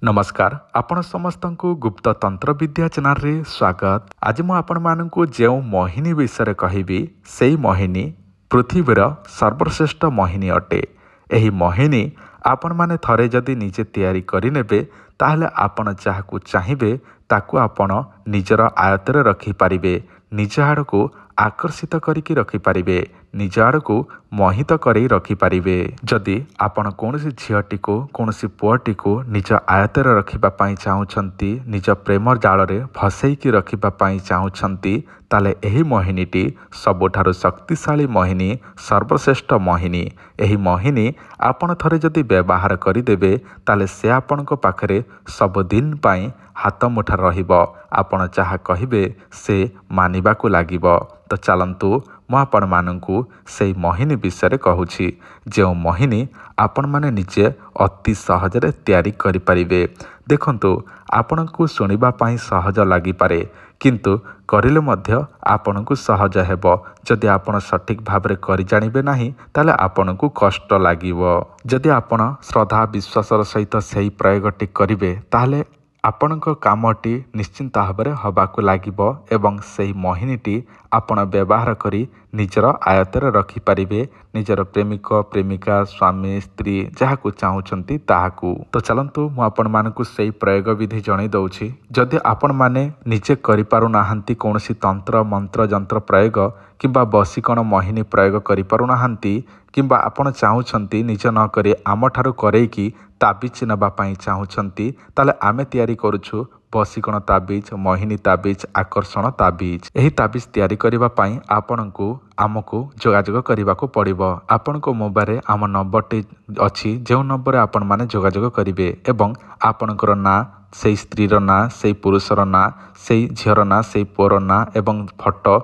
नमस्कार आपण समस्त को गुप्त तंत्र विद्या चैनल रे स्वागत। आज मु आपण मानकु जेउ मोहिनी विषय कहबी सेई मोहिनी पृथ्वीर सर्वश्रेष्ठ मोहिनी अटे। एही मोहिनी आपण माने थरे जदि निजे तैयारी करिनेबे ताहले आपण जाहाकु चाहिबे ताकु आपण निजर आयत्तर रखि पारिबे, निज आड़कू आकर्षित करिकी रखि पारिबे, निज आड़कू मोहित करी रखि पारिबे। जदि आपण कोनोसी झियटी को कोनोसी पुअटी को निज आयत्तर रखिबा पई चाहुछंती, निज प्रेम जाल रे फसैकी रखिबा पई चाहुछंती, ताले एही मोहिनीटी सबुठारु शक्तिशाली मोहिनी, सर्वश्रेष्ठ मोहिनी। एही मोहिनी आपण थरे जदि व्यवहार करिदेबे ताले से आपणको पाखरे सब दिन पई हाथ मुठा रहिबो, आपण चाहा कहिबे से मानिबाकू लागिबो। तो चलंतु मु आपण मानकू से मोहिनी विषय कहूछि जो मोहिनी आपण माने निजे अति सहजरे तैयारी करि परिबे। देखंतु आपणकू सुनिबा पई सहज लागि पारे किंतु करिले मध्य आपणकू सहज हेबो। जदि आपण सठिक भाबरे करि जानिबे नाही ताले आपणकू कष्ट लागिबो। जदि आपण श्रद्धा विश्वासर सहित सेही प्रयोगटी करिबे ताले आपणक कामटी निश्चिंत भाव हबाकू लागिबो एवं सेही मोहिनीटी आपण व्यवहार करी निजर आयत्तर रखि पारिबे, निजर प्रेमिक प्रेमिका स्वामी स्त्री जहाकू चाहुचंती ताहाकू। तो चलंतु मु आपण मानकू सेही प्रयोग विधि जणै दउछि। जदि आपण माने निजे करि पारु नाहंती कोनोसी तंत्र मंत्र जंत्र प्रयोग किंबा बसीकण मोहिनी प्रयोग करि पारु नाहंती किंबा आपण चाहुचंती निज न करी आम ठारू करैकी ताबिज नबा पई चाहुचंती ताले आमे तैयारी करूछु बसीकण ताबिज, मोहिनी ताबिज, आकर्षण ताबिज। एही ताबिज तैयारी करिबा पई आपणकू आमको जोगाजोग करिबाकू पड़िबो। आपणको मोबाइल आम नंबरटी अछि जो नंबर आपण माने जोगाजोग करिवे एवं आपणकर ना सेई स्त्रीर ना, सेई पुरुषर ना, सेई झीर ना, सेई पुअर ना एवं फोटो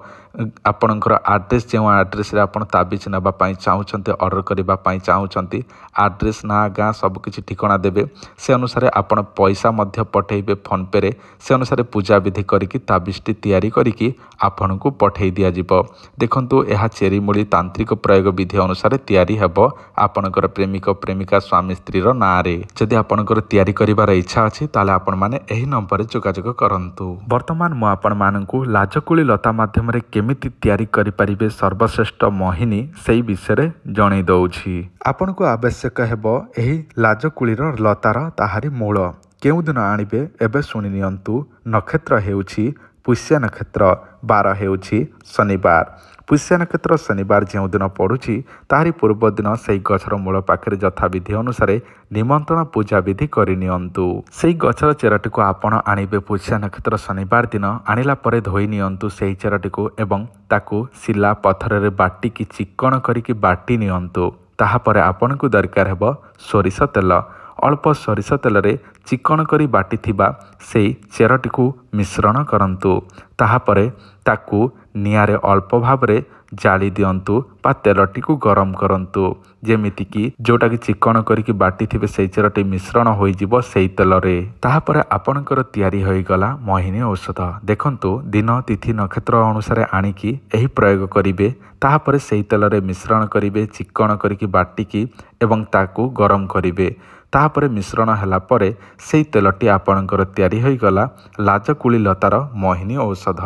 आपणकर आड्रेस जो आड्रेस रे आपण ताबिज नबा पई चाहुचंती ऑर्डर करिबा पई चाहुचंती आड्रेस ना गाँ सब किछि ठिकाना देबे। से अनुसार आपण पैसा मध्य पठेइबे फोन पे रे। से अनुसार पूजा विधि करिकी ताबिजटी तैयारी करिकी आपणकू पठेइ दिया जिवो। देखंतु एहा चेरीमूली तांत्रिक प्रयोग विधि अनुसार तैयारी हेबो आपणकर प्रेमिक प्रेमिका स्वामी स्त्रीर ना रे। जदि आपणकर तैयारी करिबार इच्छा अछि ताले आपण माने एही नंबर जोगाजोग करंतु। वर्तमान मु आपण मानकू लाजकुली लता माध्यम रे केमिति तैयारी करि परिबे सर्वश्रेष्ठ मोहिनी सेई विषय जणै दउछि। आपणकू आवश्यक हेबो एही लाजकुलीर लतार ताहारी मूल। केउ दिन आनिबे एबे सुनि नियंतु। नक्षत्र हेउछि पुष्य नक्षत्र, बार हेउछि शनिवार। पुष्य नक्षत्र शनिवार जो दिन पड़ुछि ताहारी पूर्व दिन सेई गछर मूल पाखरे यथाविधि अनुसार निमंत्रण पूजा विधि करि नियंतु। सेई गछर चेरटी को आपण आनिबे पुष्य नक्षत्र शनिवार दिन आनिला परे धोई नियंतु सेई चेरटी को एवं ताकू शिला पत्थर रे बाटी की चिक्कण करिकी बाटी नियंतु। ताहा परे आपनकू दरकार हेबो सोरिष तेल। अल्प सोरिष तेल रे चिक्कण करी बाटी थिबा सेई चेरटी को मिश्रण करंतु। ताहा परे ताकू नियारे अल्प भावरे जाली दियंतु बा तेलटी को गरम करंतु जेमिति कि जोटा कि चिक्कण करिकी बाटी थिबे सेई चेरटी मिश्रण होई जिवो सेई तेल रे। ताहा परे आपणकर तैयारी होई गला मोहिनी औषध। देखंतु दिन तिथि नक्षत्र अनुसार आनिकी एही प्रयोग करिवे। ताहा परे सेई तेल रे मिश्रण करिवे चिक्कण करिकी बाटिकी एवं ताकू गरम करिवे। ताहापरे मिश्रण होला परे सेई तेलटी आपणकर तैयारी होई गला लाजकुली लतार मोहिनी औषध।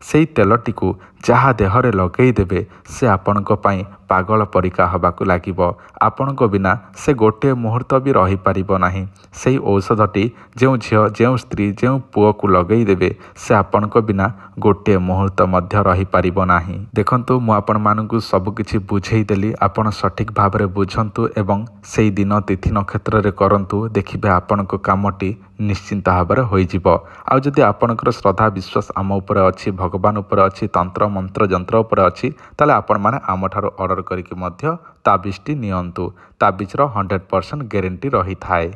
सेई तेलटी को जहा देहरे लगेई देबे से आपणक पई पागल परिका हबाकू लागिबो। आपणक बिना से गोटे मुहूर्त भी रही पारिबो नाही। सेई औषधटी जेउ झियो जेउ स्त्री जेउ पुओ को लगेई देबे से आपणक बिना गोटे मुहूर्त मध्य रही पारिबो नाही। देखंतु मु आपण मानकू सब किछि बुझेई देली। आपण सठिक भाबरे बुझंतु एवं सेई दिन तिथि नक्षत्र रे करंतु। देखिबे आपणक कामटी निश्चिंत भाबरे होई जिवो। आ जदि आपणकर श्रद्धा विश्वास आम उपरे अछि, भगवान उपरे अछि, तंत्र मंत्र जंत्र उपरे अछि ताले आपण माने आम ठारो ऑर्डर करिके मध्य ताबिजटी नियंतु। ताबिजर 100% ग्यारंटी रही थाए।